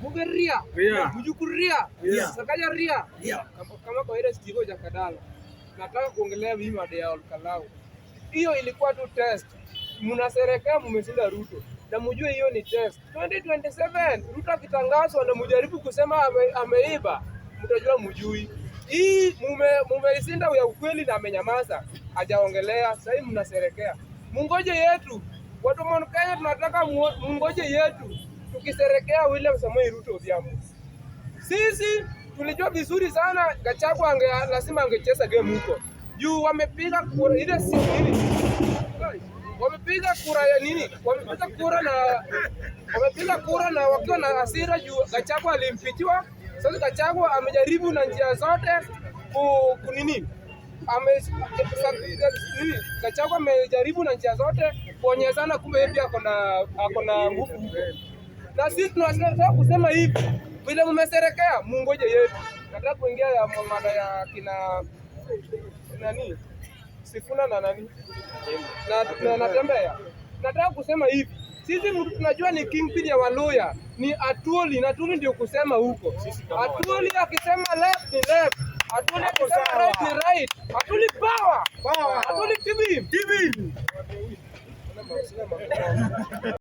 Bunge ria. Mjukuru ria. Sakaja ria. Kama kwa ile Steve Jakadala. Nataka kuongelea bima ya Olkalau. Hiyo ilikuwa tu test. Mnaserekea mmeshinda Ruto. Na mjue hiyo ni test. 2027 Ruto akitangazwa na mjaribu kusema ameiba. Mtajua mjui. Hii mumeishinda ya ukweli na amenyamaza. Hajaongelea. Sasa hivi mnaserekea. Mungoje yetu. Watu wa Kenya tunataka mungoje yetu. Tukiserekea William Samoei Ruto Odhiambo. Sisi tulijua vizuri sana Gachagua lazima angecheza game huko. Juu wamepiga kura ile sisi. Wamepiga kura ya nini? Wamepiga kura na wakiwa na hasira juu Gachagua alimpitiwa. Sasa Gachagua amejaribu na njia zote kunini? Gachagua amejaribu na njia zote kuonyeshana kumbe yeye pia ako na nguvu. Na sisi tunataka kusema hivi, vile mmeserekea mungoje yetu. Nataka kuingia ya mada ya kina nani? Sifuna na nani? Na natembea. Nataka kusema hivi, sisi mtu tunajua ni kingpin ya Waluya, ni Atwoli, na Atwoli ndio kusema huko. Atwoli akisema left ni left. Atwoli akisema right ni right. Atwoli power. Atwoli TV.